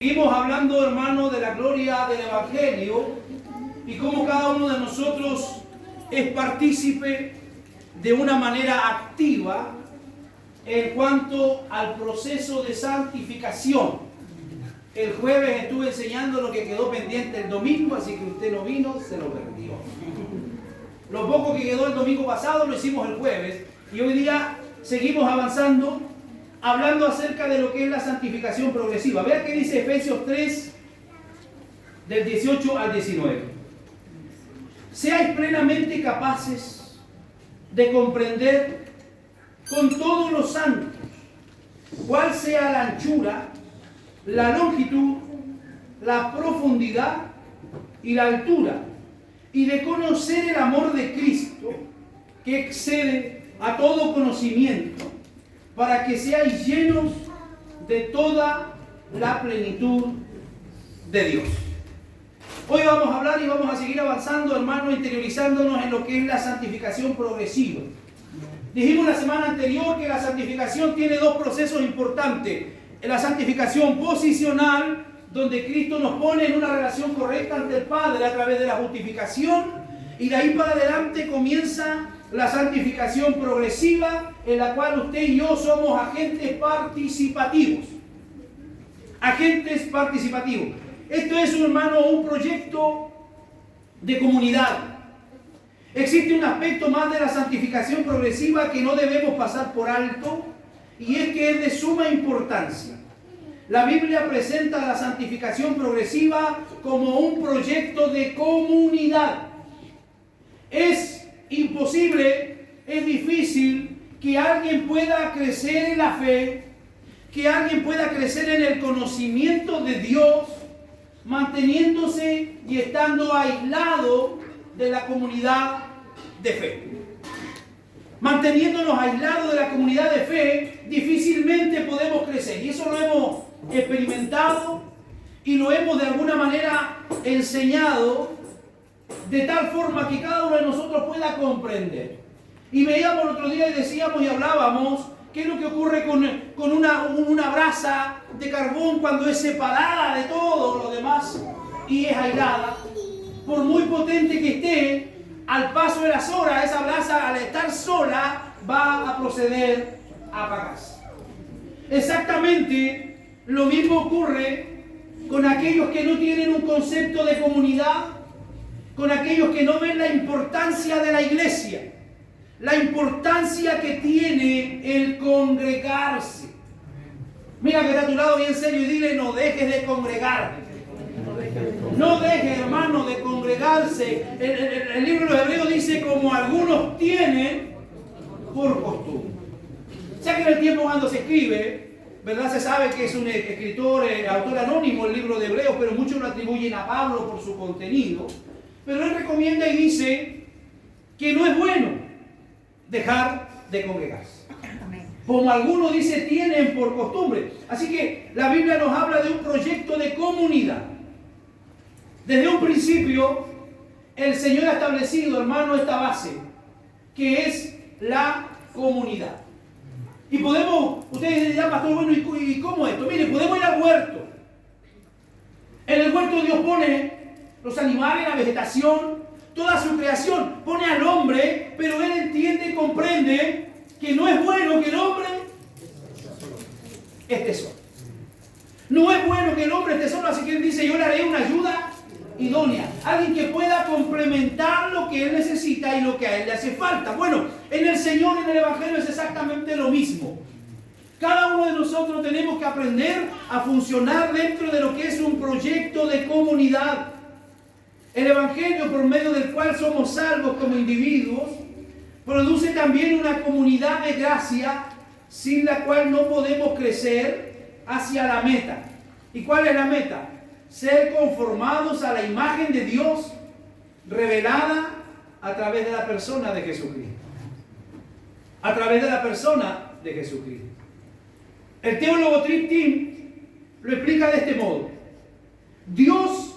Seguimos hablando, hermano, de la gloria del Evangelio y cómo cada uno de nosotros es partícipe de una manera activa en cuanto al proceso de santificación. El jueves estuve enseñando lo que quedó pendiente el domingo, así que usted no vino, se lo perdió. Lo poco que quedó el domingo pasado lo hicimos el jueves y hoy día seguimos avanzando, hablando acerca de lo que es la santificación progresiva. Vea qué dice Efesios 3, del 18 al 19. Seáis plenamente capaces de comprender con todos los santos cuál sea la anchura, la longitud, la profundidad y la altura, y de conocer el amor de Cristo, que excede a todo conocimiento, para que seáis llenos de toda la plenitud de Dios. Hoy vamos a hablar y vamos a seguir avanzando, hermanos, interiorizándonos en lo que es la santificación progresiva. Dijimos la semana anterior que la santificación tiene dos procesos importantes. La santificación posicional, donde Cristo nos pone en una relación correcta ante el Padre a través de la justificación, y de ahí para adelante comienza la santificación progresiva, en la cual usted y yo somos agentes participativos. Agentes participativos. Esto es, hermano, un proyecto de comunidad. Existe un aspecto más de la santificación progresiva que no debemos pasar por alto, y es que es de suma importancia. La Biblia presenta la santificación progresiva como un proyecto de comunidad. Es imposible, es difícil que alguien pueda crecer en la fe, que alguien pueda crecer en el conocimiento de Dios, manteniéndose y estando aislado de la comunidad de fe. Manteniéndonos aislados de la comunidad de fe, difícilmente podemos crecer. Y eso lo hemos experimentado y lo hemos de alguna manera enseñado de tal forma que cada uno de nosotros pueda comprender. Y veíamos el otro día y decíamos y hablábamos qué es lo que ocurre con una brasa de carbón cuando es separada de todo lo demás y es aislada. Por muy potente que esté, al paso de las horas, esa brasa, al estar sola, va a proceder a apagarse. Exactamente lo mismo ocurre con aquellos que no tienen un concepto de comunidad, con aquellos que no ven la importancia de la iglesia, la importancia que tiene el congregarse. Mira que está a tu lado bien serio y dile: no dejes de congregarte. No dejes, hermano, de congregarse. El libro de los Hebreos dice: como algunos tienen por costumbre. O sea que en el tiempo cuando se escribe, ¿verdad? Se sabe que es un escritor, autor anónimo el libro de Hebreos, pero muchos lo atribuyen a Pablo por su contenido. Pero él recomienda y dice que no es bueno dejar de congregarse. Como algunos, dice, tienen por costumbre. Así que la Biblia nos habla de un proyecto de comunidad. Desde un principio, el Señor ha establecido, hermano, esta base, que es la comunidad. Y podemos, ustedes dirán: pastor, bueno, ¿y cómo esto? Mire, podemos ir al huerto. En el huerto Dios pone los animales, la vegetación, toda su creación, pone al hombre, pero Él entiende y comprende que no es bueno que el hombre esté solo. No es bueno que el hombre esté solo, así que Él dice: yo le haré una ayuda idónea, alguien que pueda complementar lo que Él necesita y lo que a Él le hace falta. Bueno, en el Señor, en el Evangelio es exactamente lo mismo. Cada uno de nosotros tenemos que aprender a funcionar dentro de lo que es un proyecto de comunidad. El Evangelio, por medio del cual somos salvos como individuos, produce también una comunidad de gracia sin la cual no podemos crecer hacia la meta. ¿Y cuál es la meta? Ser conformados a la imagen de Dios revelada a través de la persona de Jesucristo. A través de la persona de Jesucristo. El teólogo Tripp lo explica de este modo: Dios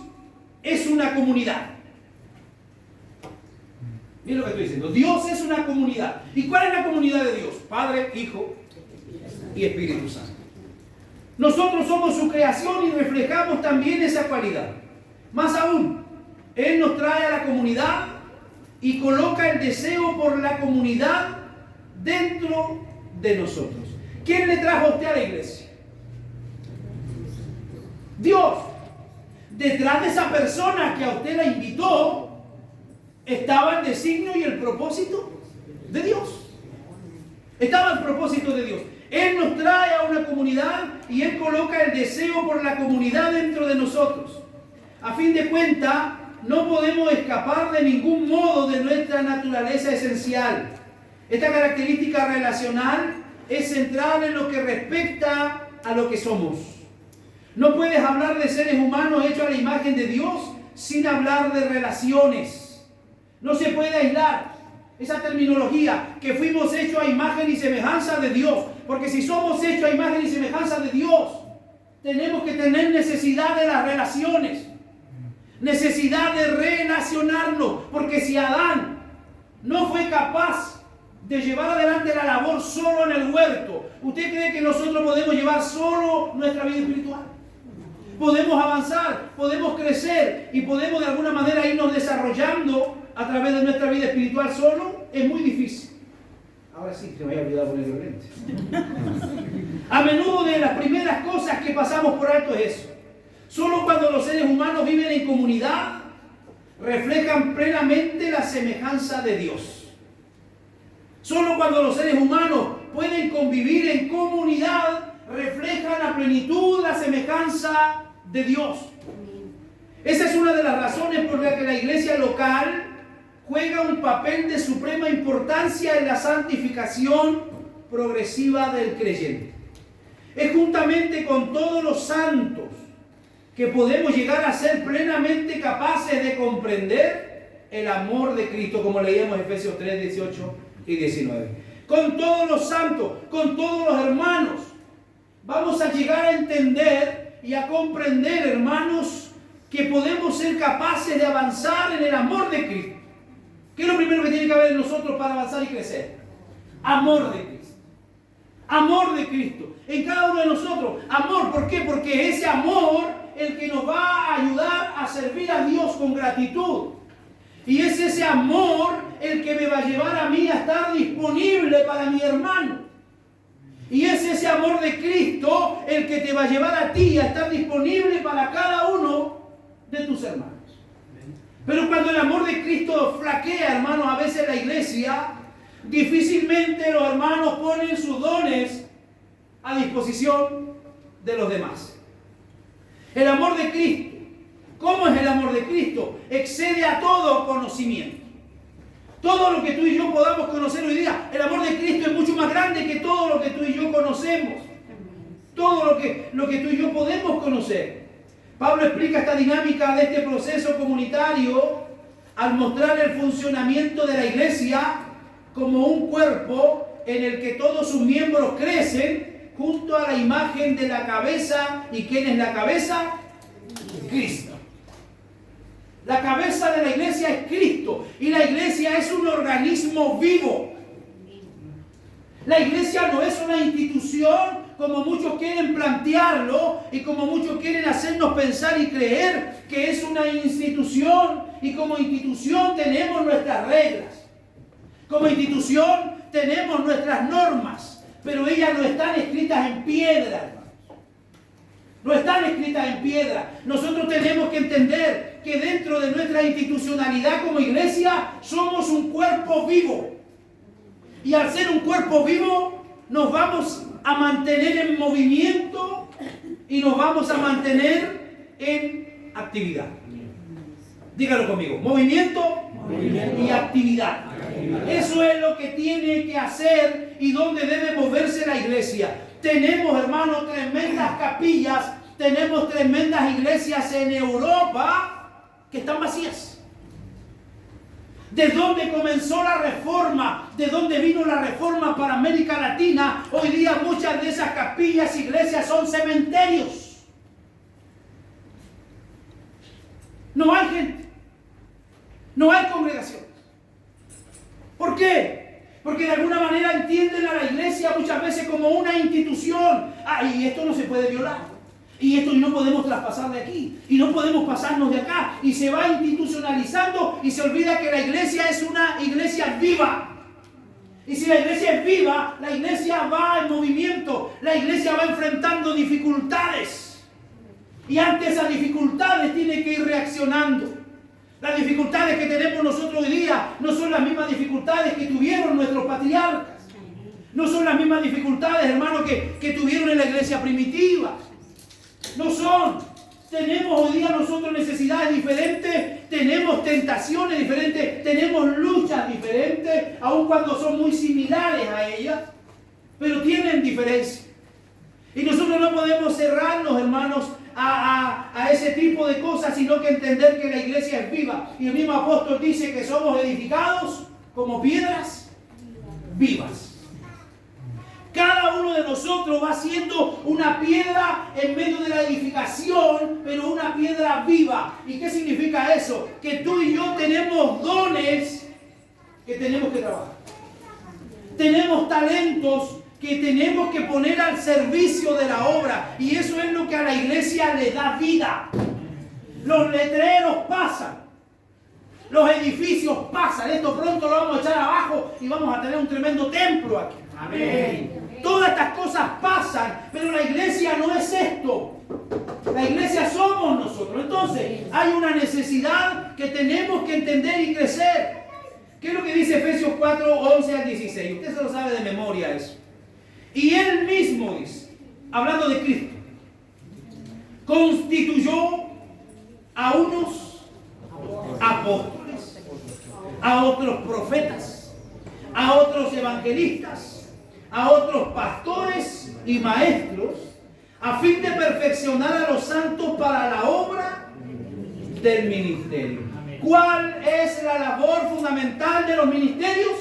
es una comunidad. Miren lo que estoy diciendo. Dios es una comunidad. ¿Y cuál es la comunidad de Dios? Padre, Hijo y Espíritu Santo. Nosotros somos su creación y reflejamos también esa cualidad. Más aún, Él nos trae a la comunidad y coloca el deseo por la comunidad dentro de nosotros. ¿Quién le trajo a usted a la iglesia? Dios. Detrás de esa persona que a usted la invitó estaba el designio y el propósito de Dios. Estaba el propósito de Dios. Él nos trae a una comunidad y Él coloca el deseo por la comunidad dentro de nosotros. A fin de cuentas, no podemos escapar de ningún modo de nuestra naturaleza esencial. Esta característica relacional es central en lo que respecta a lo que somos. No puedes hablar de seres humanos hechos a la imagen de Dios sin hablar de relaciones. No se puede aislar esa terminología, que fuimos hechos a imagen y semejanza de Dios. Porque si somos hechos a imagen y semejanza de Dios, tenemos que tener necesidad de las relaciones. Necesidad de relacionarnos. Porque si Adán no fue capaz de llevar adelante la labor solo en el huerto, ¿usted cree que nosotros podemos llevar solo nuestra vida espiritual? Podemos avanzar, podemos crecer y podemos de alguna manera irnos desarrollando a través de nuestra vida espiritual solo. Es muy difícil. Ahora sí, que me había olvidado poner los lentes. A menudo de las primeras cosas que pasamos por alto es eso. Solo cuando los seres humanos viven en comunidad, reflejan plenamente la semejanza de Dios. Solo cuando los seres humanos pueden convivir en comunidad, reflejan la plenitud, la semejanza de Dios. Esa es una de las razones por las que la iglesia local juega un papel de suprema importancia en la santificación progresiva del creyente. Es juntamente con todos los santos que podemos llegar a ser plenamente capaces de comprender el amor de Cristo, como leíamos en Efesios 3, 18 y 19. Con todos los santos, con todos los hermanos, vamos a llegar a entender y a comprender, hermanos, que podemos ser capaces de avanzar en el amor de Cristo. ¿Qué es lo primero que tiene que haber en nosotros para avanzar y crecer? Amor de Cristo. Amor de Cristo. En cada uno de nosotros. Amor, ¿por qué? Porque ese amor el que nos va a ayudar a servir a Dios con gratitud. Y es ese amor el que me va a llevar a mí a estar disponible para mi hermano. Y es ese amor de Cristo el que te va a llevar a ti a estar disponible para cada uno de tus hermanos. Pero cuando el amor de Cristo flaquea, hermanos, a veces en la iglesia, difícilmente los hermanos ponen sus dones a disposición de los demás. El amor de Cristo, ¿cómo es el amor de Cristo? Excede a todo conocimiento. Todo lo que tú y yo podamos conocer hoy día, el amor de Cristo es mucho más grande que todo lo que tú y yo conocemos. Todo lo que tú y yo podemos conocer. Pablo explica esta dinámica de este proceso comunitario al mostrar el funcionamiento de la iglesia como un cuerpo en el que todos sus miembros crecen junto a la imagen de la cabeza. ¿Y quién es la cabeza? Cristo. La cabeza de la iglesia es Cristo y la iglesia es un organismo vivo. La iglesia no es una institución como muchos quieren plantearlo y como muchos quieren hacernos pensar y creer que es una institución, y como institución tenemos nuestras reglas. Como institución tenemos nuestras normas, pero ellas no están escritas en piedra, hermanos. No están escritas en piedra. Nosotros tenemos que entender que dentro de nuestra institucionalidad como iglesia somos un cuerpo vivo. Y al ser un cuerpo vivo nos vamos a mantener en movimiento y nos vamos a mantener en actividad. Dígalo conmigo. Movimiento y actividad. Eso es lo que tiene que hacer y donde debe moverse la iglesia. Tenemos, hermanos, tremendas capillas, tenemos tremendas iglesias en Europa que están vacías. ¿De dónde comenzó la reforma? ¿De dónde vino la reforma para América Latina? Hoy día muchas de esas capillas, iglesias son cementerios. No hay gente. No hay congregaciones. ¿Por qué? Porque de alguna manera entienden a la iglesia muchas veces como una institución. y esto no se puede violar. Y esto no podemos traspasar de aquí. Y no podemos pasarnos de acá. Y se va institucionalizando y se olvida que la iglesia es una iglesia viva. Y si la iglesia es viva, la iglesia va en movimiento. La iglesia va enfrentando dificultades. Y ante esas dificultades tiene que ir reaccionando. Las dificultades que tenemos nosotros hoy día no son las mismas dificultades que tuvieron nuestros patriarcas. No son las mismas dificultades, hermano, que tuvieron en la iglesia primitiva. No son. Tenemos hoy día nosotros necesidades diferentes, tenemos tentaciones diferentes, tenemos luchas diferentes, aun cuando son muy similares a ellas, pero tienen diferencia. Y nosotros no podemos cerrarnos, hermanos, a ese tipo de cosas, sino que entender que la iglesia es viva. Y el mismo apóstol dice que somos edificados como piedras vivas. Cada uno de nosotros va siendo una piedra en medio de la edificación, pero una piedra viva. ¿Y qué significa eso? Que tú y yo tenemos dones que tenemos que trabajar. Tenemos talentos que tenemos que poner al servicio de la obra. Y eso es lo que a la iglesia le da vida. Los letreros pasan. Los edificios pasan. Esto pronto lo vamos a echar abajo y vamos a tener un tremendo templo aquí. Amén. Todas estas cosas pasan, pero la iglesia no es esto. La iglesia somos nosotros. Entonces, hay una necesidad que tenemos que entender y crecer. ¿Qué es lo que dice Efesios 4, 11 al 16? Usted se lo sabe de memoria eso. Y él mismo dice, hablando de Cristo, constituyó a unos apóstoles, a otros profetas, a otros evangelistas, a otros pastores y maestros, a fin de perfeccionar a los santos para la obra del ministerio. ¿Cuál es la labor fundamental de los ministerios?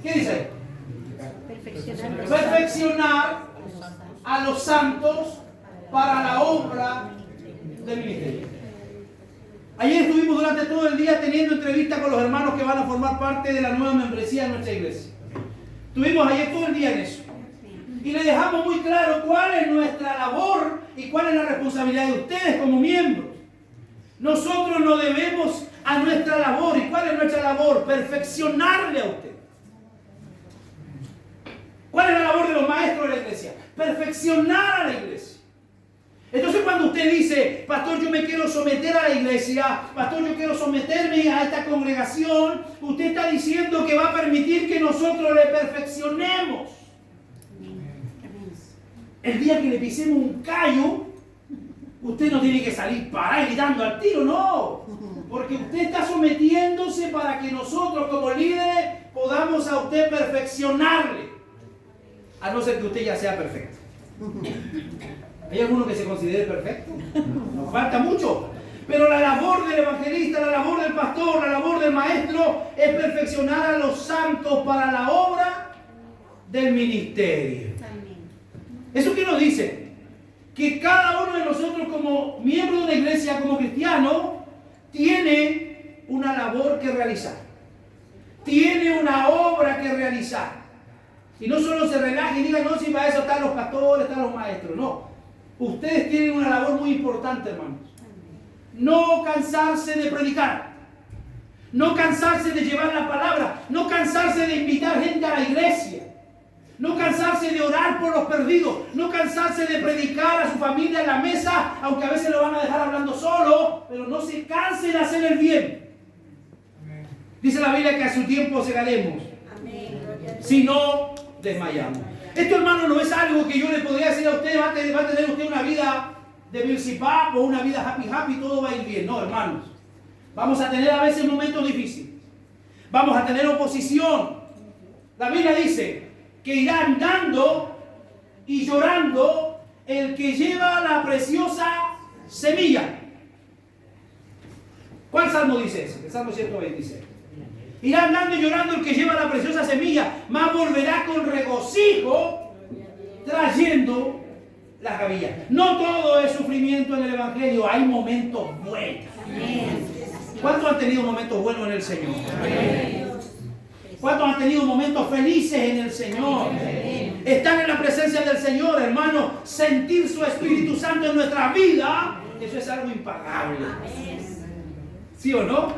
¿Qué dice ahí? Perfeccionar a los santos para la obra del ministerio. Ayer estuvimos durante todo el día teniendo entrevistas con los hermanos que van a formar parte de la nueva membresía de nuestra iglesia. Estuvimos ayer todo el día en eso. Y le dejamos muy claro cuál es nuestra labor y cuál es la responsabilidad de ustedes como miembros. Nosotros no debemos a nuestra labor. ¿Y cuál es nuestra labor? Perfeccionarle a usted. ¿Cuál es la labor de los maestros de la iglesia? Perfeccionar a la iglesia. Entonces cuando usted dice, pastor, yo me quiero someter a la iglesia, pastor, yo quiero someterme a esta congregación, usted está diciendo que va a permitir que nosotros le perfeccionemos. El día que le pisemos un callo, usted no tiene que salir para gritando al tiro, no. Porque usted está sometiéndose para que nosotros como líderes podamos a usted perfeccionarle. A no ser que usted ya sea perfecto. ¿Hay alguno que se considere perfecto? Nos falta mucho. Pero la labor del evangelista, la labor del pastor, la labor del maestro es perfeccionar a los santos para la obra del ministerio. ¿Eso qué nos dice? Que cada uno de nosotros como miembro de una iglesia, como cristiano, tiene una labor que realizar. Tiene una obra que realizar. Y no solo se relaje y diga, no, si para eso están los pastores, están los maestros. No. Ustedes tienen una labor muy importante, hermanos. No cansarse de predicar. No cansarse de llevar la palabra. No cansarse de invitar gente a la iglesia. No cansarse de orar por los perdidos. No cansarse de predicar a su familia en la mesa, aunque a veces lo van a dejar hablando solo, pero no se canse de hacer el bien. Dice la Biblia que a su tiempo segaremos. Si no, desmayamos. Esto, hermano, no es algo que yo le podría decir a usted, va a tener usted una vida de Bilzipap o una vida happy, todo va a ir bien. No, hermanos. Vamos a tener a veces momentos difíciles. Vamos a tener oposición. La Biblia dice que irá andando y llorando el que lleva la preciosa semilla. ¿Cuál salmo dice eso? El Salmo 126. Irá andando y llorando el que lleva la preciosa semilla, mas volverá con regocijo trayendo las gavillas. No todo es sufrimiento en el Evangelio, hay momentos buenos. ¿Cuántos han tenido momentos buenos en el Señor? ¿Cuántos han tenido momentos felices en el Señor? Estar en la presencia del Señor, hermano, sentir su Espíritu Santo en nuestra vida, eso es algo impagable. ¿Sí o no?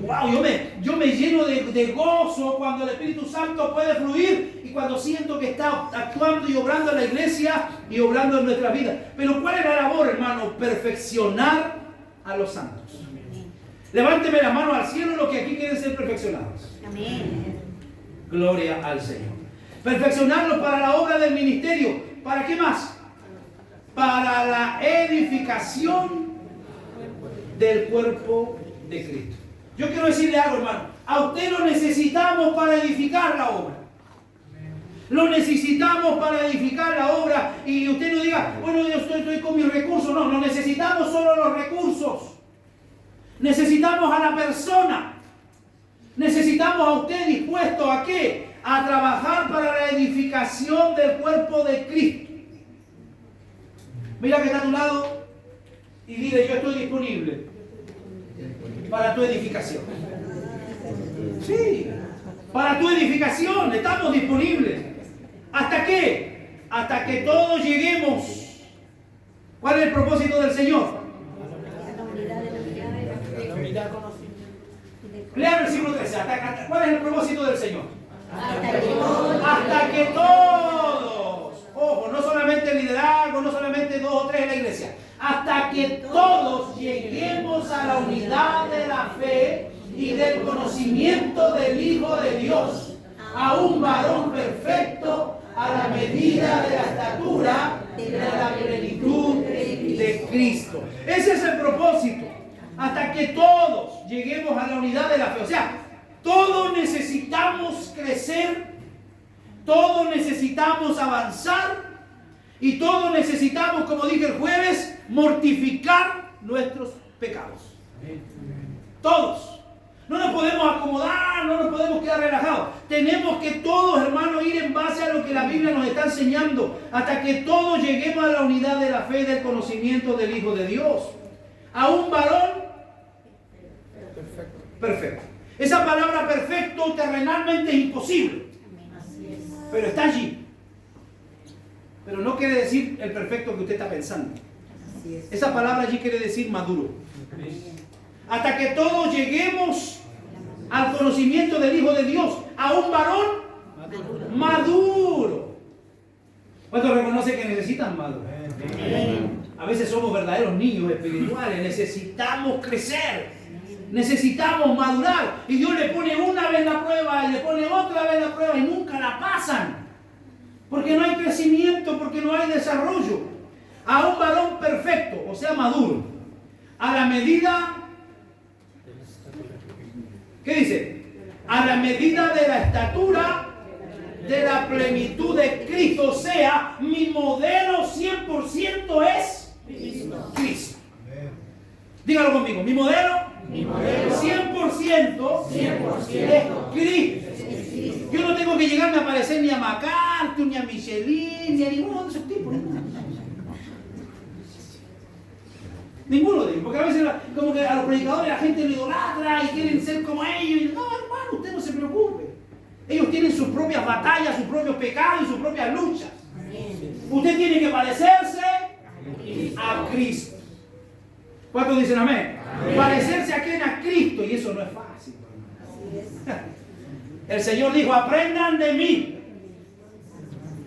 Wow, yo me lleno de gozo cuando el Espíritu Santo puede fluir y cuando siento que está actuando y obrando en la iglesia y obrando en nuestra vida. Pero ¿cuál es la labor, hermano? Perfeccionar a los santos. Levánteme la mano al cielo los que aquí quieren ser perfeccionados. Amén. Gloria al Señor. Perfeccionarlos para la obra del ministerio. ¿Para qué más? Para la edificación del cuerpo de Cristo. Yo quiero decirle algo, hermano. A usted lo necesitamos para edificar la obra. Lo necesitamos para edificar la obra. Y usted no diga, bueno, yo estoy con mis recursos. No, no necesitamos solo los recursos. Necesitamos a la persona. Necesitamos a usted dispuesto a ¿qué? A trabajar para la edificación del cuerpo de Cristo. Mira que está a tu lado y dile, yo estoy disponible para tu edificación. Sí, para tu edificación estamos disponibles. ¿Hasta qué? Hasta que todos lleguemos. ¿Cuál es el propósito del Señor? Lea el versículo 13. ¿Cuál es el propósito del Señor? Hasta que todos, ojo, no solamente el liderazgo, no solamente 2 o 3 en la iglesia, hasta que todos lleguemos a la unidad de la fe y del conocimiento del Hijo de Dios, a un varón perfecto, a la medida de la estatura de la plenitud de Cristo. Ese es el propósito. Hasta que todos lleguemos a la unidad de la fe. O sea, todos necesitamos crecer, todos necesitamos avanzar y todos necesitamos, como dije el jueves, mortificar nuestros pecados. Todos. No nos podemos acomodar, no nos podemos quedar relajados. Tenemos que todos, hermanos, ir en base a lo que la Biblia nos está enseñando, hasta que todos lleguemos a la unidad de la fe y del conocimiento del Hijo de Dios. A un varón perfecto. Esa palabra perfecto terrenalmente es imposible, pero está allí. Pero no quiere decir el perfecto que usted está pensando. Esa palabra allí quiere decir maduro. Hasta que todos lleguemos al conocimiento del Hijo de Dios, a un varón maduro. ¿Cuántos reconocen que necesitan maduro? A veces somos verdaderos niños espirituales, necesitamos crecer. Necesitamos madurar. Y Dios le pone una vez la prueba y le pone otra vez la prueba y nunca la pasan. Porque no hay crecimiento, porque no hay desarrollo. A un varón perfecto, o sea maduro, a la medida, ¿qué dice? A la medida de la estatura de la plenitud de Cristo. O sea, mi modelo 100% es Cristo. Dígalo conmigo, mi modelo 100% es Cristo. Yo no tengo que llegarme a parecer ni a MacArthur, ni a Michelin, ni a ninguno de esos tipos. Ninguno de ellos. Porque a veces como que a los predicadores la gente lo idolatra y quieren ser como ellos. No, hermano, usted no se preocupe. Ellos tienen sus propias batallas, sus propios pecados y sus propias luchas. Usted tiene que parecerse a Cristo. ¿Cuántos dicen amén? Parecerse a quién, a Cristo, y eso no es fácil. El Señor dijo, aprendan de mí,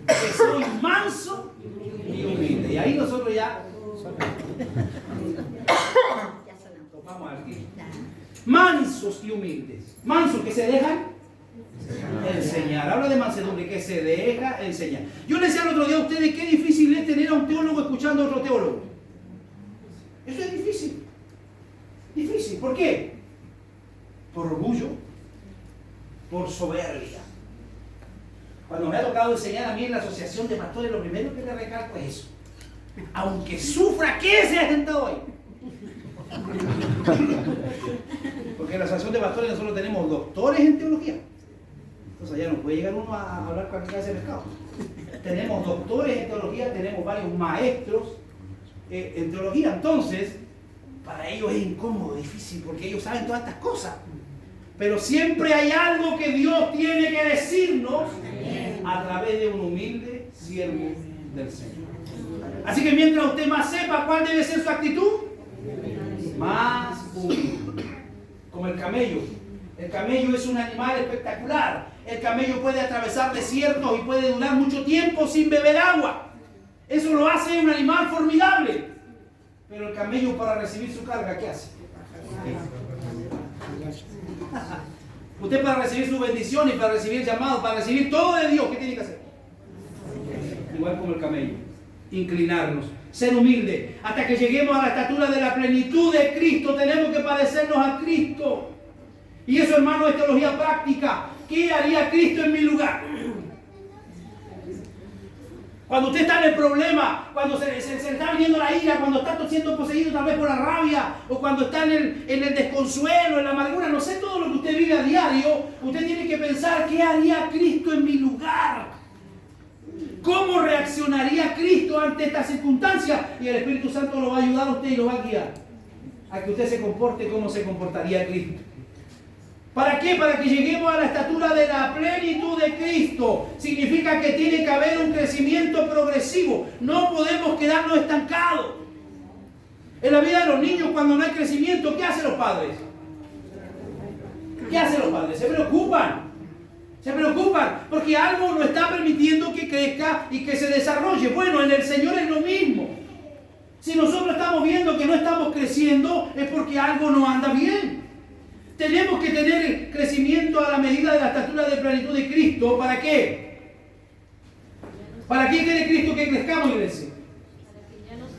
que soy manso y humilde. Y ahí nosotros ya tomamos aquí. Mansos y humildes. Mansos que se dejan enseñar. Habla de mansedumbre, que se deja enseñar. Yo les decía el otro día a ustedes qué difícil es tener a un teólogo escuchando a otro teólogo. Eso es difícil. Difícil. ¿Por qué? Por orgullo, por soberbia. Cuando me ha tocado enseñar a mí en la asociación de pastores, lo primero que le recalco es eso. Aunque sufra, ¿qué se ha sentado ahí? Porque en la asociación de pastores nosotros tenemos doctores en teología. Entonces ya no puede llegar uno a hablar con cualquier clase de pescado. Tenemos doctores en teología, tenemos varios maestros en teología. Entonces, para ellos es incómodo, difícil, porque ellos saben todas estas cosas. Pero siempre hay algo que Dios tiene que decirnos a través de un humilde siervo del Señor. Así que mientras usted más sepa cuál debe ser su actitud, más humilde. Como el camello. El camello es un animal espectacular. El camello puede atravesar desiertos y puede durar mucho tiempo sin beber agua. Eso lo hace un animal formidable. Pero el camello, para recibir su carga, ¿qué hace? Usted, para recibir su bendición y para recibir el llamado, para recibir todo de Dios, ¿qué tiene que hacer? Igual como el camello, inclinarnos, ser humilde, hasta que lleguemos a la estatura de la plenitud de Cristo. Tenemos que parecernos a Cristo. Y eso, hermano, es teología práctica. ¿Qué haría Cristo en mi lugar? Cuando usted está en el problema, cuando se le está viniendo la ira, cuando está siendo poseído tal vez por la rabia, o cuando está en el desconsuelo, en la amargura, no sé, todo lo que usted vive a diario, usted tiene que pensar: ¿qué haría Cristo en mi lugar? ¿Cómo reaccionaría Cristo ante esta circunstancia? Y el Espíritu Santo lo va a ayudar a usted y lo va a guiar a que usted se comporte como se comportaría Cristo. ¿Para qué? Para que lleguemos a la estatura de la plenitud de Cristo. Significa que tiene que haber un crecimiento progresivo. No podemos quedarnos estancados. En la vida de los niños, cuando no hay crecimiento, ¿qué hacen los padres? ¿Qué hacen los padres? Se preocupan. Se preocupan porque algo no está permitiendo que crezca y que se desarrolle. Bueno, en el Señor es lo mismo. Si nosotros estamos viendo que no estamos creciendo, es porque algo no anda bien. Tenemos que tener crecimiento a la medida de la estatura de plenitud de Cristo. ¿Para qué? ¿Para qué quiere Cristo que crezcamos, iglesia?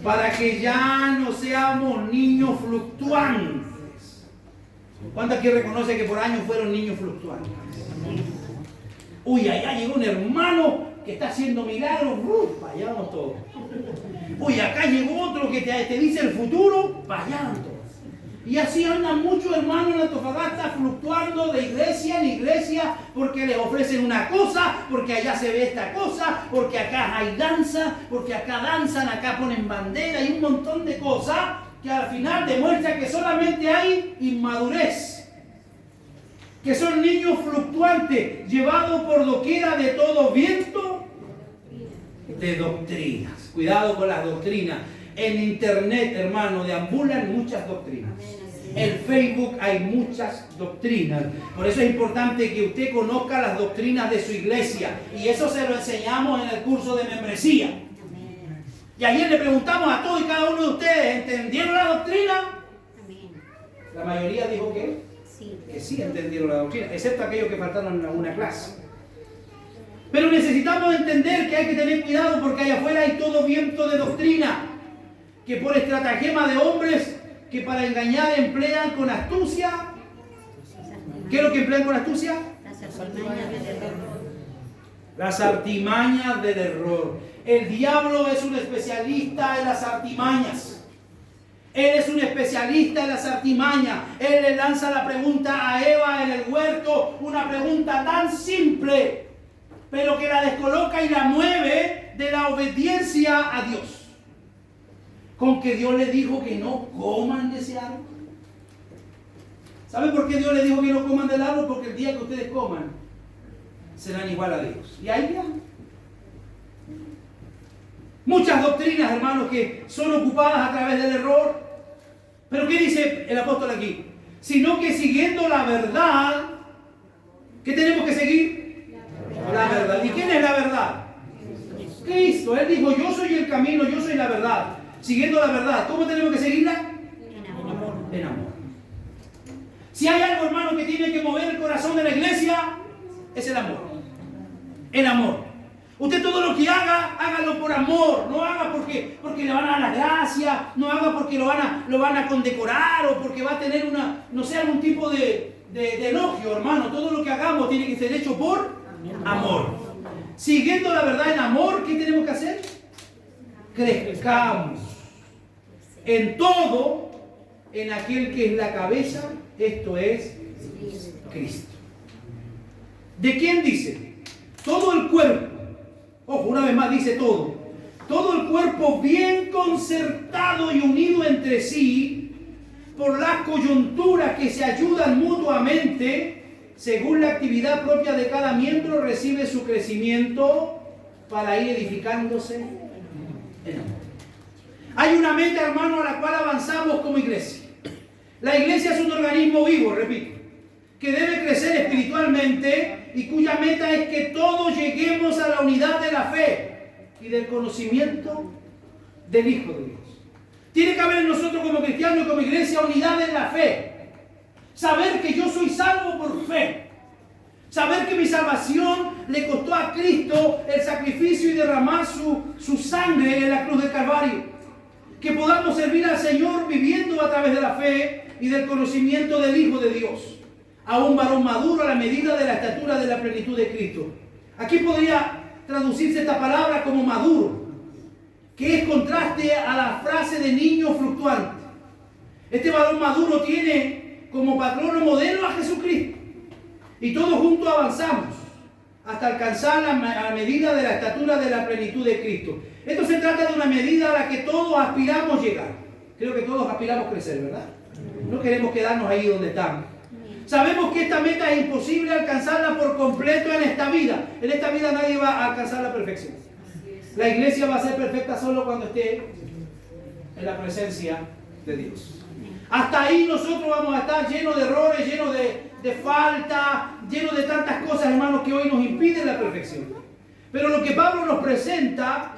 Para que ya no seamos niños fluctuantes. ¿Cuántos aquí reconocen que por años fueron niños fluctuantes? Uy, allá llegó un hermano que está haciendo milagros. Para allá vamos todos. Uy, acá llegó otro que te dice el futuro. Para allá vamos todos. Y así andan muchos hermanos en Antofagasta fluctuando de iglesia en iglesia, porque les ofrecen una cosa, porque allá se ve esta cosa, porque acá hay danza, porque acá danzan, acá ponen bandera y un montón de cosas que al final demuestran que solamente hay inmadurez, que son niños fluctuantes, llevados por doquiera de todo viento de doctrinas. Cuidado con las doctrinas. En internet, hermano, deambulan muchas doctrinas. En Facebook hay muchas doctrinas. Por eso es importante que usted conozca las doctrinas de su iglesia. Y eso se lo enseñamos en el curso de membresía. Y ayer le preguntamos a todos y cada uno de ustedes: ¿entendieron la doctrina? La mayoría dijo que sí entendieron la doctrina, excepto aquellos que faltaron en alguna clase. Pero necesitamos entender que hay que tener cuidado, porque allá afuera hay todo viento de doctrina, que por estratagema de hombres que para engañar emplean con astucia. ¿Qué es lo que emplean con astucia? Las artimañas del error. El diablo es un especialista en las artimañas. Él es un especialista en las artimañas. Él le lanza la pregunta a Eva en el huerto, una pregunta tan simple, pero que la descoloca y la mueve de la obediencia a Dios. Con que Dios le dijo que no coman de ese árbol. ¿Sabe por qué Dios le dijo que no coman del árbol? Porque el día que ustedes coman, serán igual a Dios. Y ahí ya. Muchas doctrinas, hermanos, que son ocupadas a través del error. Pero ¿qué dice el apóstol aquí? Sino que siguiendo la verdad, ¿qué tenemos que seguir? La verdad. ¿Y quién es la verdad? Cristo. Él dijo: yo soy el camino, yo soy la verdad. Siguiendo la verdad. ¿Cómo tenemos que seguirla? En amor. En amor. Si hay algo, hermano, que tiene que mover el corazón de la iglesia, es el amor. El amor. Usted todo lo que haga, hágalo por amor. No haga porque le van a dar la gracia, no haga porque lo van a condecorar o porque va a tener algún tipo de elogio, hermano. Todo lo que hagamos tiene que ser hecho por amor. Siguiendo la verdad en amor, ¿qué tenemos que hacer? Crezcamos en todo, en aquel que es la cabeza, esto es Cristo. ¿De quién dice? Todo el cuerpo. Ojo, una vez más dice todo. Todo el cuerpo bien concertado y unido entre sí por las coyunturas que se ayudan mutuamente, según la actividad propia de cada miembro, recibe su crecimiento para ir edificándose en amor. Hay una meta, hermano, a la cual avanzamos como iglesia. La iglesia es un organismo vivo, repito, que debe crecer espiritualmente y cuya meta es que todos lleguemos a la unidad de la fe y del conocimiento del Hijo de Dios. Tiene que haber en nosotros como cristianos y como iglesia unidad en la fe. Saber que yo soy salvo por fe. Saber que mi salvación le costó a Cristo el sacrificio y derramar su sangre en la cruz del Calvario. Que podamos servir al Señor viviendo a través de la fe y del conocimiento del Hijo de Dios. A un varón maduro a la medida de la estatura de la plenitud de Cristo. Aquí podría traducirse esta palabra como maduro, que es contraste a la frase de niño fluctuante. Este varón maduro tiene como patrón o modelo a Jesucristo. Y todos juntos avanzamos hasta alcanzar la medida de la estatura de la plenitud de Cristo. Esto se trata de una medida a la que todos aspiramos llegar. Creo que todos aspiramos crecer, ¿verdad? No queremos quedarnos ahí donde estamos. Sabemos que esta meta es imposible alcanzarla por completo en esta vida. En esta vida nadie va a alcanzar la perfección. La iglesia va a ser perfecta solo cuando esté en la presencia de Dios. Hasta ahí nosotros vamos a estar llenos de errores, llenos de falta, llenos de tantas cosas, hermanos, que hoy nos impiden la perfección. Pero lo que Pablo nos presenta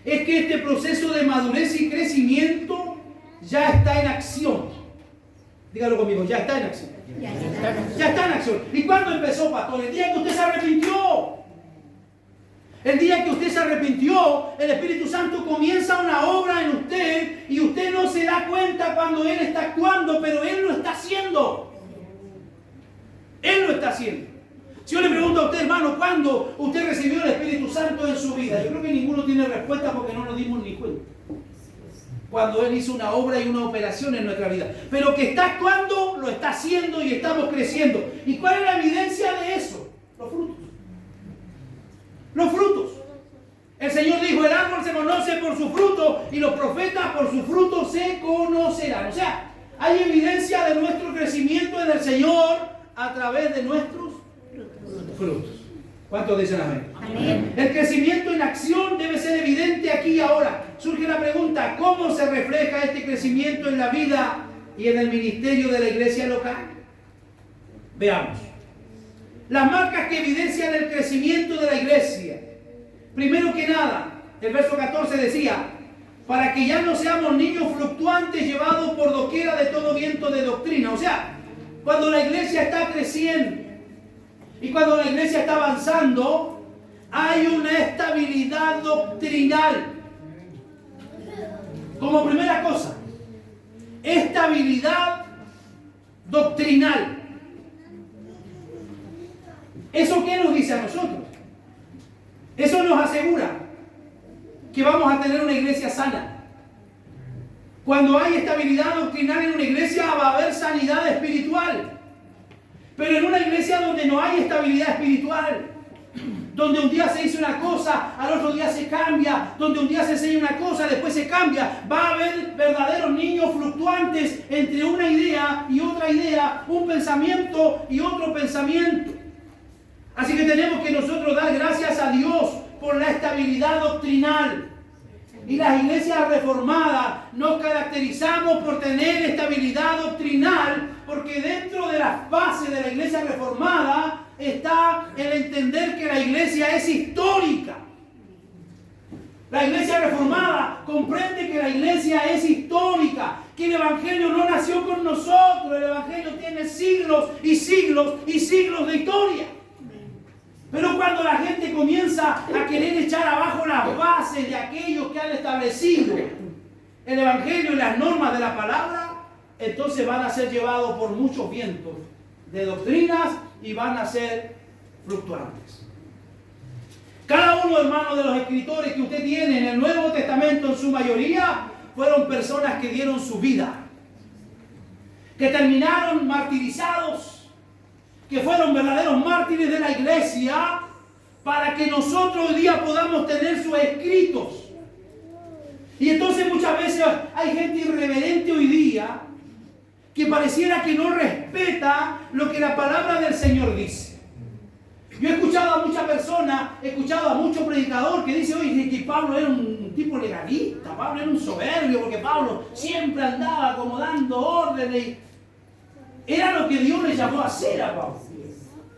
es que este proceso de madurez y crecimiento ya está en acción. Dígalo conmigo, ya está en acción. Ya está en acción. ¿Y cuándo empezó, pastor? El día que usted se arrepintió. El día que usted se arrepintió, el Espíritu Santo comienza una obra en usted y usted no se da cuenta cuando Él está actuando, pero Él lo está haciendo. Él lo está haciendo. Si yo le pregunto a usted, hermano, ¿cuándo usted recibió el Espíritu Santo en su vida? Yo creo que ninguno tiene respuesta porque no nos dimos ni cuenta. Cuando Él hizo una obra y una operación en nuestra vida. Pero que está actuando, lo está haciendo y estamos creciendo. ¿Y cuál es la evidencia de eso? Los frutos. Los frutos. El Señor dijo, el árbol se conoce por su fruto y los profetas por su fruto se conocerán. O sea, hay evidencia de nuestro crecimiento en el Señor a través de nuestros frutos. ¿Cuántos dicen amén? Amén. El crecimiento en acción debe ser evidente aquí y ahora. Surge la pregunta, ¿cómo se refleja este crecimiento en la vida y en el ministerio de la iglesia local? Veamos. Las marcas que evidencian el crecimiento de la iglesia. Primero que nada, el verso 14 decía, para que ya no seamos niños fluctuantes llevados por doquiera de todo viento de doctrina. O sea, cuando la iglesia está creciendo y cuando la iglesia está avanzando, hay una estabilidad doctrinal. Como primera cosa, estabilidad doctrinal. ¿Eso qué nos dice a nosotros? Eso nos asegura que vamos a tener una iglesia sana. Cuando hay estabilidad doctrinal en una iglesia va a haber sanidad espiritual. Pero en una iglesia donde no hay estabilidad espiritual, donde un día se dice una cosa, al otro día se cambia, donde un día se enseña una cosa, después se cambia, va a haber verdaderos niños fluctuantes entre una idea y otra idea, un pensamiento y otro pensamiento. Así que tenemos que nosotros dar gracias a Dios por la estabilidad doctrinal. Y las iglesias reformadas nos caracterizamos por tener estabilidad doctrinal, porque dentro de las bases de la iglesia reformada está el entender que la iglesia es histórica. La iglesia reformada comprende que la iglesia es histórica, que el evangelio no nació con nosotros, el evangelio tiene siglos y siglos y siglos de historia. Pero cuando la gente comienza a querer echar abajo las bases de aquellos que han establecido el evangelio y las normas de la palabra, entonces van a ser llevados por muchos vientos de doctrinas y van a ser fluctuantes. Cada uno, hermano, de los escritores que usted tiene en el Nuevo Testamento, en su mayoría, fueron personas que dieron su vida, que terminaron martirizados, que fueron verdaderos mártires de la iglesia, para que nosotros hoy día podamos tener sus escritos. Y entonces muchas veces hay gente irreverente hoy día que pareciera que no respeta lo que la palabra del Señor dice. Yo he escuchado a muchas personas, he escuchado a muchos predicadores que dicen, oye, que Pablo era un tipo legalista, Pablo era un soberbio, porque Pablo siempre andaba como dando órdenes. Era lo que Dios le llamó a hacer a Pablo.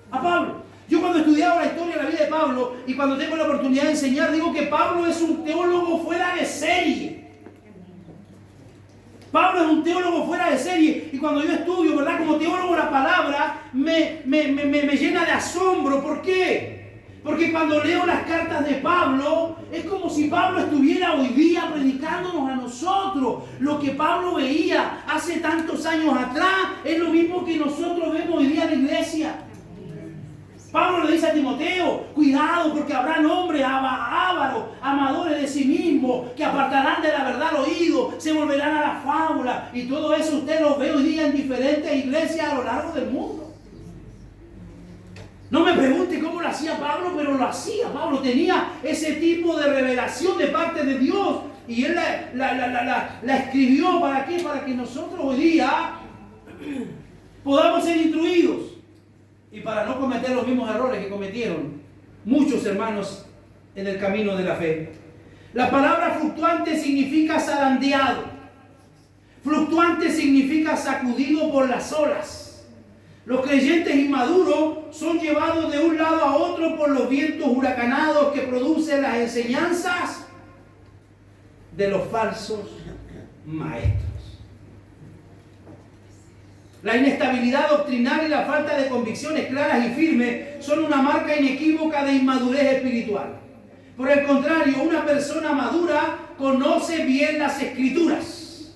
A Pablo. Yo cuando estudiaba la historia de la vida de Pablo y cuando tengo la oportunidad de enseñar, digo que Pablo es un teólogo fuera de serie. Pablo es un teólogo fuera de serie. Y cuando yo estudio, ¿verdad? Como teólogo, la palabra me llena de asombro. ¿Por qué? Porque cuando leo las cartas de Pablo, es como si Pablo estuviera hoy día predicándonos a nosotros. Lo que Pablo veía hace tantos años atrás es lo mismo que nosotros vemos hoy día en la iglesia. Pablo le dice a Timoteo, cuidado porque habrán hombres ávaros, amadores de sí mismos, que apartarán de la verdad el oído, se volverán a la fábula. Y todo eso usted lo ve hoy día en diferentes iglesias a lo largo del mundo. No me pregunte cómo lo hacía Pablo, pero lo hacía. Pablo tenía ese tipo de revelación de parte de Dios. Y él la escribió, ¿para qué? Para que nosotros hoy día podamos ser instruidos. Y para no cometer los mismos errores que cometieron muchos hermanos en el camino de la fe. La palabra fluctuante significa zarandeado. Fluctuante significa sacudido por las olas. Los creyentes inmaduros son llevados de un lado a otro por los vientos huracanados que producen las enseñanzas de los falsos maestros. La inestabilidad doctrinal y la falta de convicciones claras y firmes son una marca inequívoca de inmadurez espiritual. Por el contrario, una persona madura conoce bien las Escrituras.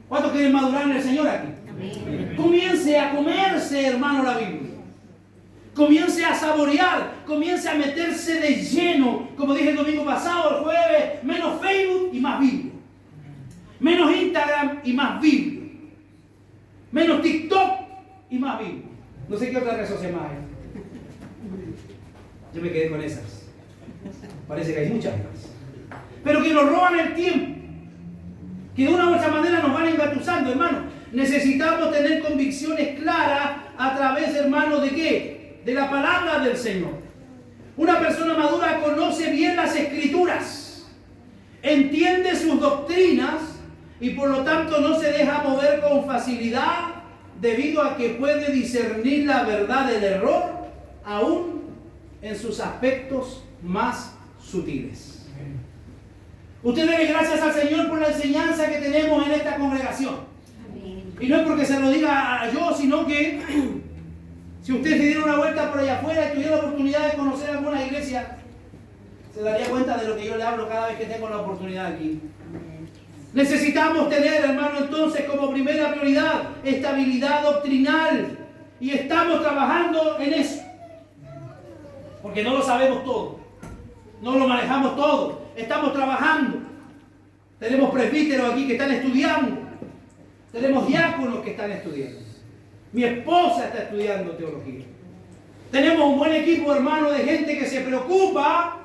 ¿Cuántos quieren madurar en el Señor aquí? Amén. Comience a comerse, hermano, la Biblia. Comience a saborear, comience a meterse de lleno, como dije el domingo pasado, el jueves, menos Facebook y más Biblia. Menos Instagram y más Biblia. Menos TikTok y más Biblia. No sé qué otra red social más hay. Yo me quedé con esas. Parece que hay muchas más. Pero que nos roban el tiempo. Que de una u otra manera nos van engatusando, hermano. Necesitamos tener convicciones claras a través, hermano, ¿de qué? De la palabra del Señor. Una persona madura conoce bien las Escrituras. Entiende sus doctrinas. Y por lo tanto no se deja mover con facilidad debido a que puede discernir la verdad del error aún en sus aspectos más sutiles. Usted debe gracias al Señor por la enseñanza que tenemos en esta congregación. Y no es porque se lo diga yo, sino que si usted se diera una vuelta por allá afuera y tuviera la oportunidad de conocer alguna iglesia, se daría cuenta de lo que yo le hablo cada vez que tengo la oportunidad aquí. Necesitamos tener, hermano, entonces como primera prioridad estabilidad doctrinal. Y estamos trabajando en eso. Porque no lo sabemos todo. No lo manejamos todo. Estamos trabajando. Tenemos presbíteros aquí que están estudiando. Tenemos diáconos que están estudiando. Mi esposa está estudiando teología. Tenemos un buen equipo, hermano, de gente que se preocupa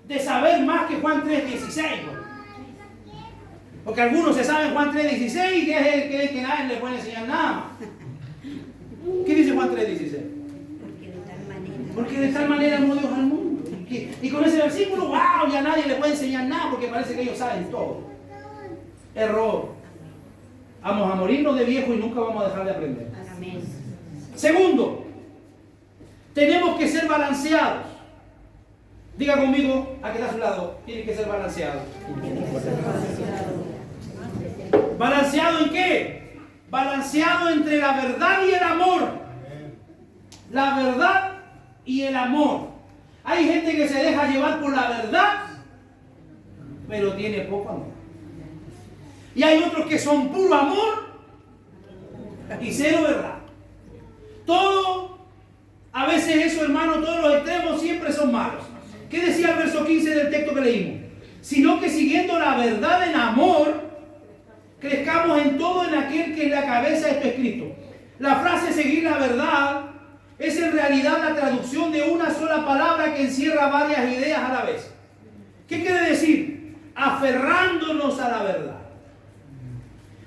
de saber más que Juan 3:16. Porque algunos se saben Juan 3:16, que es el que nadie le puede enseñar nada. ¿Qué dice Juan 3:16? Porque de tal manera amó Dios al mundo. Y con ese versículo, wow, ya nadie le puede enseñar nada porque parece que ellos saben todo. Error. Vamos a morirnos de viejo y nunca vamos a dejar de aprender. Amén. Segundo, tenemos que ser balanceados. Diga conmigo, aquí está a su lado, tiene que ser balanceado. ¿Balanceado en qué? Balanceado entre la verdad y el amor. La verdad y el amor. Hay gente que se deja llevar por la verdad, pero tiene poco amor. Y hay otros que son puro amor y cero verdad. Todo, a veces eso, hermano, todos los extremos siempre son malos. ¿Qué decía el verso 15 del texto que leímos? Sino que siguiendo la verdad en amor, crezcamos en todo en aquel que es la cabeza, esto escrito. La frase seguir la verdad es en realidad la traducción de una sola palabra que encierra varias ideas a la vez. ¿Qué quiere decir? Aferrándonos a la verdad.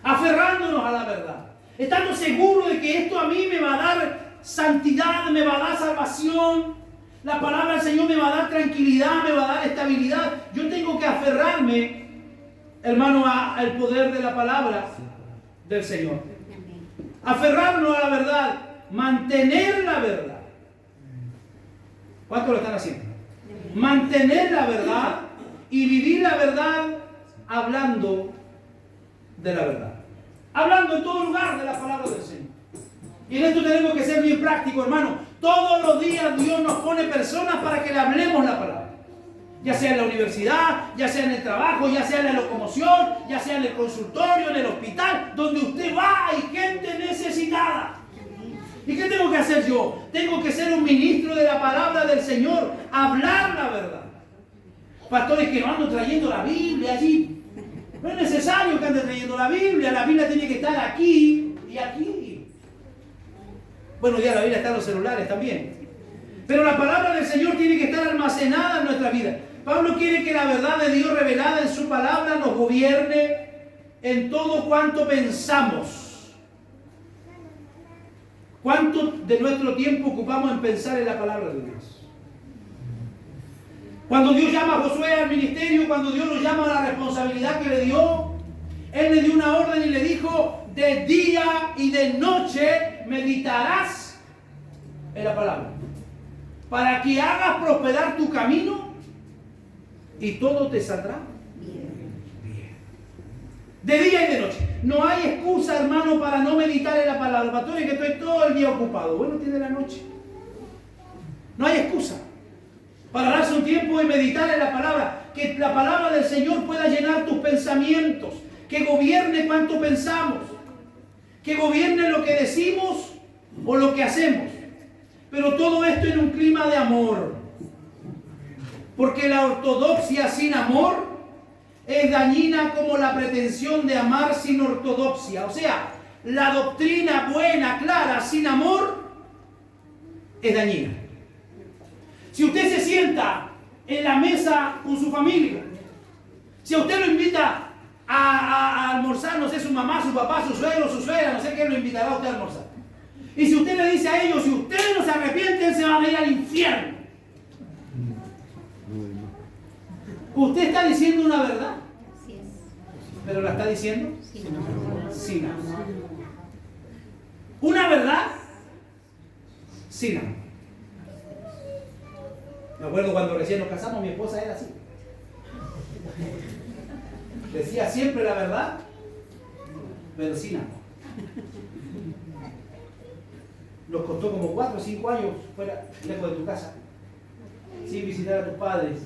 Aferrándonos a la verdad. Estando seguros de que esto a mí me va a dar santidad, me va a dar salvación. La palabra del Señor me va a dar tranquilidad, me va a dar estabilidad. Yo tengo que aferrarme, hermano, al poder de la palabra del Señor. Aferrarnos a la verdad, mantener la verdad. ¿Cuántos lo están haciendo? Mantener la verdad y vivir la verdad hablando de la verdad. Hablando en todo lugar de la palabra del Señor. Y en esto tenemos que ser bien prácticos, hermano. Todos los días Dios nos pone personas para que le hablemos la palabra. Ya sea en la universidad, ya sea en el trabajo, ya sea en la locomoción, ya sea en el consultorio, en el hospital, donde usted va hay gente necesitada. ¿Y qué tengo que hacer yo? Tengo que ser un ministro de la palabra del Señor, hablar la verdad. Pastores que no andan trayendo la Biblia allí. No es necesario que anden trayendo la Biblia tiene que estar aquí y aquí. Bueno, ya la Biblia está en los celulares también. Pero la palabra del Señor tiene que estar almacenada en nuestra vida. Pablo quiere que la verdad de Dios revelada en su palabra nos gobierne en todo cuanto pensamos. ¿Cuánto de nuestro tiempo ocupamos en pensar en la palabra de Dios? Cuando Dios llama a Josué al ministerio, cuando Dios lo llama a la responsabilidad que le dio, Él le dio una orden y le dijo: de día y de noche meditarás en la palabra, para que hagas prosperar tu camino y todo te saldrá bien. De día y de noche. No hay excusa, hermano, para no meditar en la palabra. Pastor, es que estoy todo el día ocupado. Bueno, tiene la noche. No hay excusa para darse un tiempo y meditar en la palabra. Que la palabra del Señor pueda llenar tus pensamientos. Que gobierne cuanto pensamos. Que gobierne lo que decimos o lo que hacemos. Pero todo esto en un clima de amor. Porque la ortodoxia sin amor es dañina como la pretensión de amar sin ortodoxia. O sea, la doctrina buena, clara, sin amor, es dañina. Si usted se sienta en la mesa con su familia, si a usted lo invita a almorzar, no sé, su mamá, su papá, su suegro, su suegra, no sé qué lo invitará a usted a almorzar. Y si usted le dice a ellos, si ustedes no se arrepienten, se van a ir al infierno. Usted está diciendo una verdad. ¿Pero la está diciendo? Sin amor. Una verdad sin amor. Me acuerdo cuando recién nos casamos, mi esposa era así. Decía siempre la verdad, pero sin amor. Nos costó como 4 o 5 años fuera, lejos de tu casa, sin visitar a tus padres,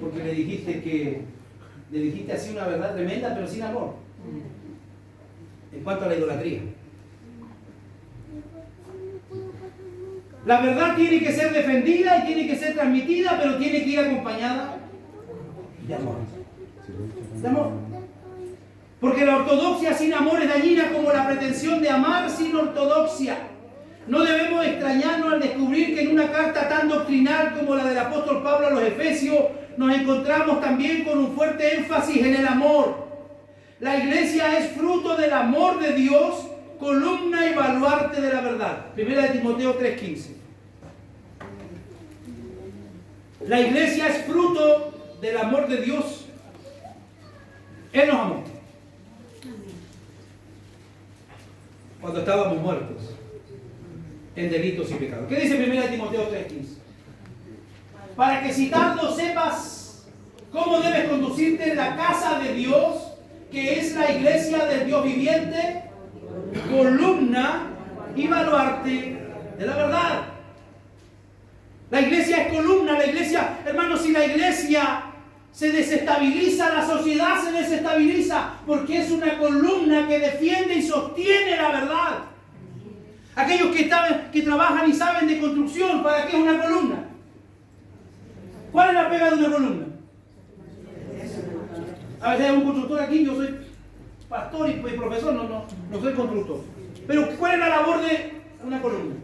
porque le dijiste así una verdad tremenda, pero sin amor. En cuanto a la idolatría. La verdad tiene que ser defendida y tiene que ser transmitida, pero tiene que ir acompañada de amor. De amor. Porque la ortodoxia sin amor es dañina como la pretensión de amar sin ortodoxia. No debemos extrañarnos al descubrir que en una carta tan doctrinal como la del apóstol Pablo a los Efesios, nos encontramos también con un fuerte énfasis en el amor. La iglesia es fruto del amor de Dios, columna y baluarte de la verdad. Primera de Timoteo 3:15. La iglesia es fruto del amor de Dios. Él nos amó cuando estábamos muertos en delitos y pecados. ¿Qué dice Primera de Timoteo 3:15? Para que citando sepas cómo debes conducirte en la casa de Dios, que es la iglesia del Dios viviente, columna y baluarte de la verdad. La iglesia es columna, la iglesia, hermanos, si la iglesia se desestabiliza, la sociedad se desestabiliza, porque es una columna que defiende y sostiene la verdad. Aquellos que trabajan y saben de construcción, ¿para qué es una columna? ¿Cuál es la pega de una columna? A veces hay un constructor aquí, yo soy pastor y profesor, no soy constructor. Pero ¿cuál es la labor de una columna?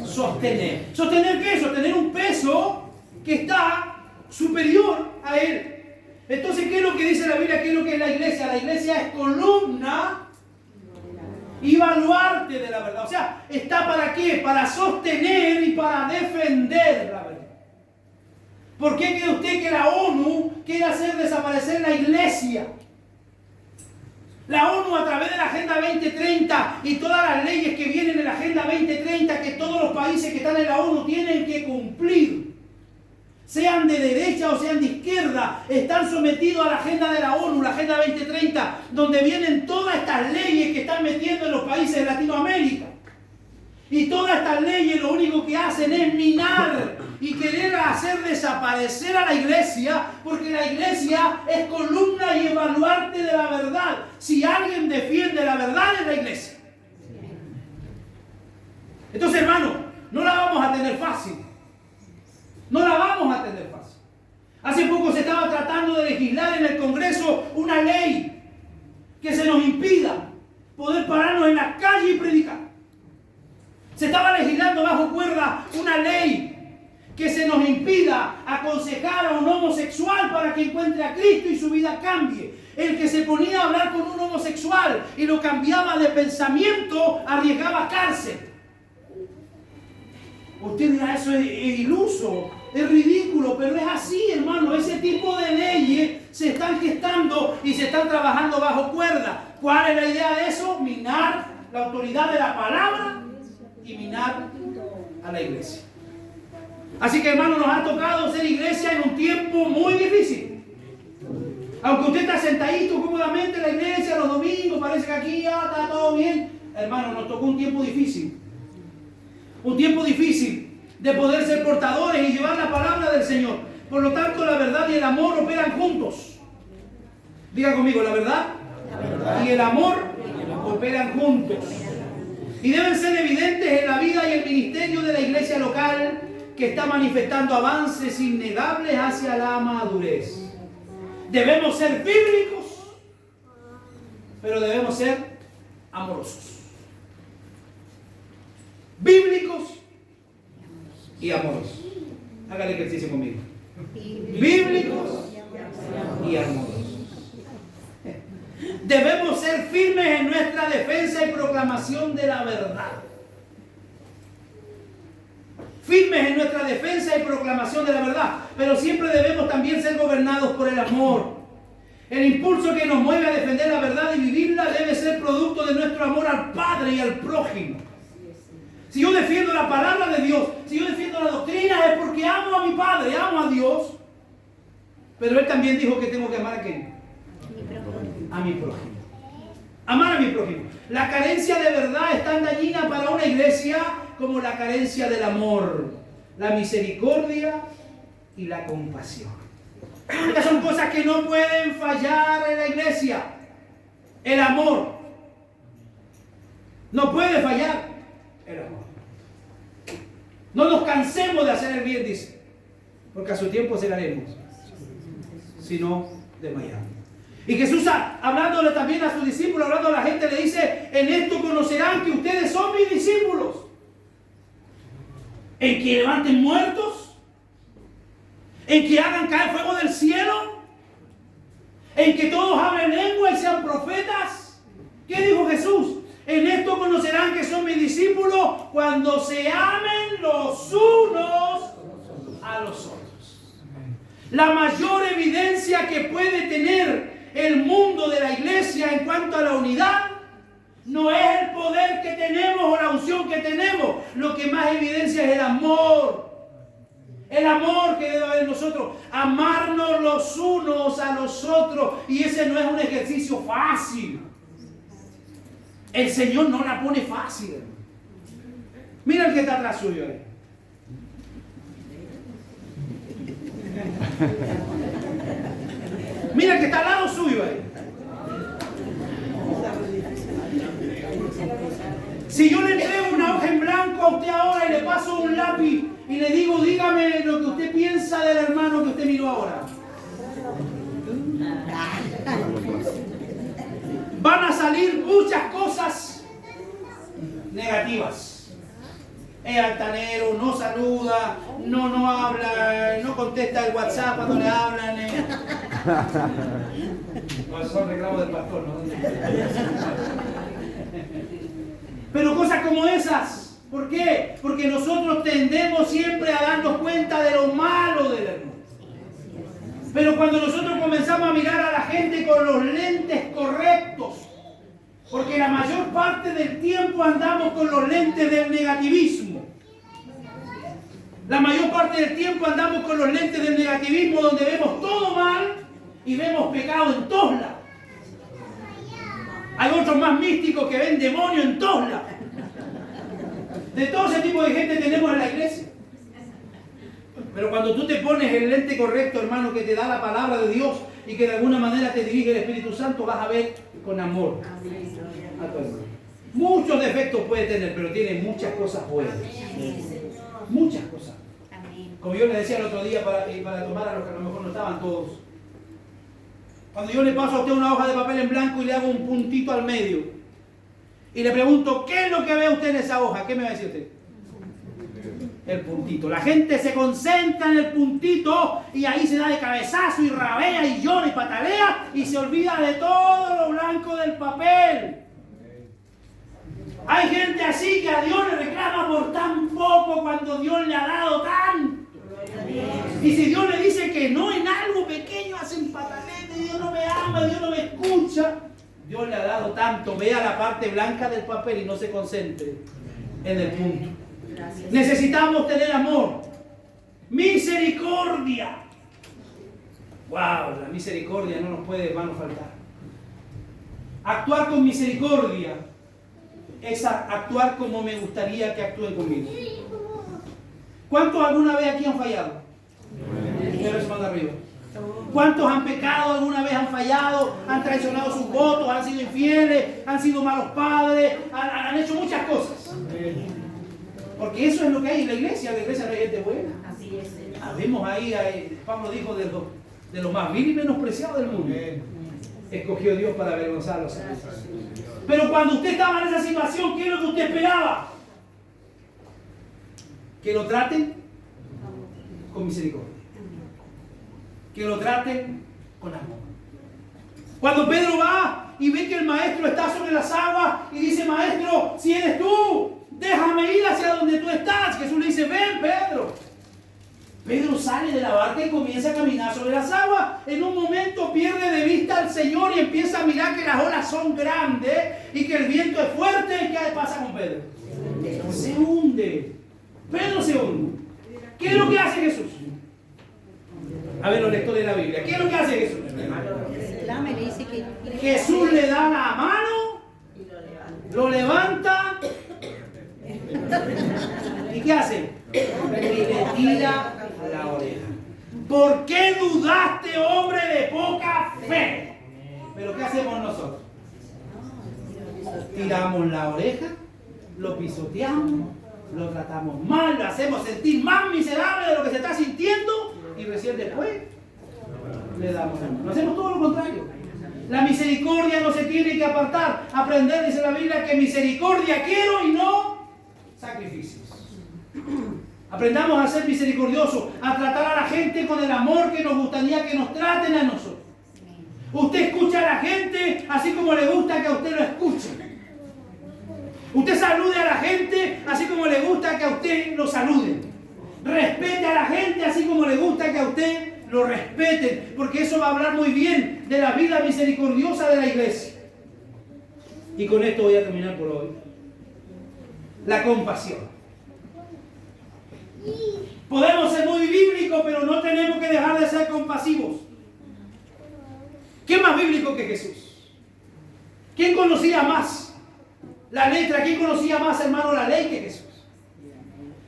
Sostener. ¿Sostener qué? Sostener un peso que está superior a él. Entonces, ¿qué es lo que dice la Biblia? ¿Qué es lo que es la iglesia? La iglesia es columna y baluarte de la verdad. O sea, ¿está para qué? Para sostener y para defender la verdad. ¿Por qué cree usted que la ONU quiere hacer desaparecer la iglesia? La ONU, a través de la Agenda 2030 y todas las leyes que vienen en la Agenda 2030, que todos los países que están en la ONU tienen que cumplir, sean de derecha o sean de izquierda, están sometidos a la agenda de la ONU, la Agenda 2030, donde vienen todas estas leyes que están metiendo en los países de Latinoamérica. Y todas estas leyes lo único que hacen es minar y querer hacer desaparecer a la iglesia, porque la iglesia es columna y baluarte de la verdad. Si alguien defiende la verdad, es la iglesia. Entonces, hermano, no la vamos a tener fácil. No la vamos a tener fácil. Hace poco se estaba tratando de legislar en el Congreso una ley que se nos impida poder pararnos en la calle y predicar. Se estaba legislando bajo cuerda una ley que se nos impida aconsejar a un homosexual para que encuentre a Cristo y su vida cambie. El que se ponía a hablar con un homosexual y lo cambiaba de pensamiento arriesgaba cárcel. Usted dirá, eso es iluso, es ridículo, pero es así, hermano. Ese tipo de leyes se están gestando y se están trabajando bajo cuerda. ¿Cuál es la idea de eso? Minar la autoridad de la palabra y minar a la iglesia. Así que, hermano, nos ha tocado ser iglesia en un tiempo muy difícil. Aunque usted está sentadito cómodamente en la iglesia los domingos, parece que aquí ya está todo bien. Hermano, nos tocó un tiempo difícil. Un tiempo difícil de poder ser portadores y llevar la palabra del Señor. Por lo tanto, la verdad y el amor operan juntos. Diga conmigo, la verdad y el amor operan juntos. Y deben ser evidentes en la vida y el ministerio de la iglesia local, que está manifestando avances innegables hacia la madurez. Debemos ser bíblicos, pero debemos ser amorosos. Bíblicos y amorosos. Hágale ejercicio conmigo. Bíblicos y amorosos. Debemos ser firmes en nuestra defensa y proclamación de la verdad. Firmes en nuestra defensa y proclamación de la verdad. Pero siempre debemos también ser gobernados por el amor. El impulso que nos mueve a defender la verdad y vivirla debe ser producto de nuestro amor al Padre y al prójimo. Si yo defiendo la palabra de Dios, si yo defiendo la doctrina, es porque amo a mi Padre, amo a Dios. Pero Él también dijo que tengo que amar a ¿quién? A mi prójimo. Amar a mi prójimo. La carencia de verdad es tan dañina para una iglesia como la carencia del amor, la misericordia y la compasión. Estas son cosas que no pueden fallar en la iglesia. El amor no puede fallar. El amor. No nos cansemos de hacer el bien, dice, porque a su tiempo cegaremos, sino desmayamos. Y Jesús, hablándole también a sus discípulos, hablando a la gente, le dice: en esto conocerán que ustedes son mis discípulos, en que levanten muertos, en que hagan caer fuego del cielo, en que todos hablen lengua y sean profetas. ¿Qué dijo Jesús? En esto conocerán que son mis discípulos cuando se amen los unos a los otros. La mayor evidencia que puede tener el mundo de la iglesia en cuanto a la unidad no es el poder que tenemos o la unción que tenemos. Lo que más evidencia es el amor. El amor que debe haber en nosotros. Amarnos los unos a los otros. Y ese no es un ejercicio fácil. El Señor no la pone fácil. Mira el que está atrás suyo. Mira el que está al lado suyo. Si yo le entrego una hoja en blanco a usted ahora y le paso un lápiz y le digo: dígame lo que usted piensa del hermano que usted miró ahora, van a salir muchas cosas negativas. Es altanero, no saluda, no habla, no contesta el WhatsApp cuando le hablan. No, son reclamos del pastor, ¿no? Pero cosas como esas, ¿por qué? Porque nosotros tendemos siempre a darnos cuenta de lo malo del hermano. Pero cuando nosotros comenzamos a mirar a la gente con los lentes correctos, porque la mayor parte del tiempo andamos con los lentes del negativismo. La mayor parte del tiempo andamos con los lentes del negativismo, donde vemos todo mal y vemos pecado en todos lados. Hay otros más místicos que ven demonios en todos lados. De todo ese tipo de gente tenemos en la iglesia. Pero cuando tú te pones el lente correcto, hermano, que te da la palabra de Dios y que de alguna manera te dirige el Espíritu Santo, vas a ver con amor a tu hermano. Muchos defectos puede tener, pero tiene muchas cosas buenas. Muchas cosas. Como yo les decía el otro día para tomar a los que a lo mejor no estaban todos. Cuando yo le paso a usted una hoja de papel en blanco y le hago un puntito al medio y le pregunto, ¿qué es lo que ve usted en esa hoja? ¿Qué me va a decir usted? El puntito. La gente se concentra en el puntito y ahí se da de cabezazo y rabea y llora y patalea y se olvida de todo lo blanco del papel. Hay gente así que a Dios le reclama por tan poco cuando Dios le ha dado tanto. Y si Dios le dice que no en algo pequeño, hacen patalete, Dios no me ama, Dios no me escucha. Dios le ha dado tanto. Vea la parte blanca del papel y no se concentre en el punto. Necesitamos tener amor, misericordia. Wow, la misericordia no nos puede, hermano, faltar. Actuar con misericordia es actuar como me gustaría que actúen conmigo. ¿Cuántos alguna vez aquí han fallado? Arriba. ¿Cuántos han pecado alguna vez, han fallado, han traicionado sus votos, han sido infieles, han sido malos padres, han hecho muchas cosas? Porque eso es lo que hay en la iglesia no hay gente buena. Así es. Vemos ahí, Pablo dijo, de los más vil y menospreciados del mundo. Escogió Dios para avergonzarlos. Pero cuando usted estaba en esa situación, ¿qué es lo que usted esperaba? Que lo traten con misericordia. Que lo traten con amor. Cuando Pedro va y ve que el maestro está sobre las aguas y dice, maestro, si eres tú, déjame ir hacia donde tú estás. Jesús le dice, ven, Pedro. Pedro sale de la barca y comienza a caminar sobre las aguas. En un momento pierde de vista al Señor y empieza a mirar que las olas son grandes y que el viento es fuerte. ¿Y qué pasa con Pedro? Se hunde. Pedro se hunde. ¿Qué es lo que hace Jesús? A ver, los lectores de la Biblia. ¿Qué es lo que hace Jesús? Jesús le da la mano, lo levanta. ¿Y qué hace? Y le tira la oreja. ¿Por qué dudaste, hombre de poca fe? Pero ¿qué hacemos nosotros? Tiramos la oreja, lo pisoteamos, lo tratamos mal, lo hacemos sentir más miserable de lo que se está sintiendo y recién después le damos la mano. Hacemos todo lo contrario. La misericordia no se tiene que apartar. Aprender, dice la Biblia, que misericordia quiero y no sacrificios. Aprendamos a ser misericordiosos, a tratar a la gente con el amor que nos gustaría que nos traten a nosotros. Usted escucha a la gente así como le gusta que a usted lo escuche. Usted salude a la gente así como le gusta que a usted lo saluden. Respete a la gente así como le gusta que a usted lo respeten, porque eso va a hablar muy bien de la vida misericordiosa de la iglesia. Y con esto voy a terminar por hoy. La compasión. Podemos ser muy bíblicos, pero no tenemos que dejar de ser compasivos. ¿Quién más bíblico que Jesús? ¿Quién conocía más la letra? ¿Quién conocía más, hermano, la ley que Jesús?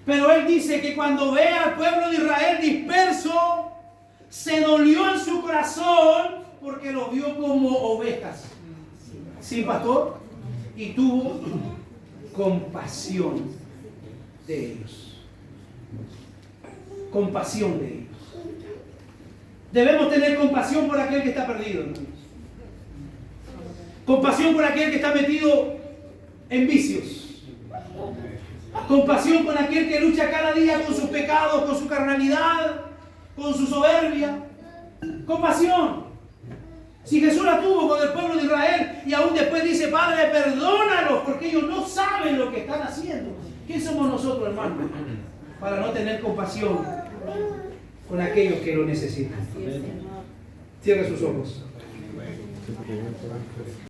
Pero él dice que cuando ve al pueblo de Israel disperso, se dolió en su corazón porque los vio como ovejas sin pastor y tuvo compasión de ellos. Compasión de ellos. Debemos tener compasión por aquel que está perdido, hermanos. Compasión por aquel que está metido en vicios. Compasión con aquel que lucha cada día con sus pecados, con su carnalidad, con su soberbia. Compasión. Si Jesús la tuvo con el pueblo de Israel y aún después dice, Padre, perdónalos porque ellos no saben lo que están haciendo. ¿Quién somos nosotros, hermanos? Para no tener compasión con aquellos que lo necesitan. Cierre sus ojos.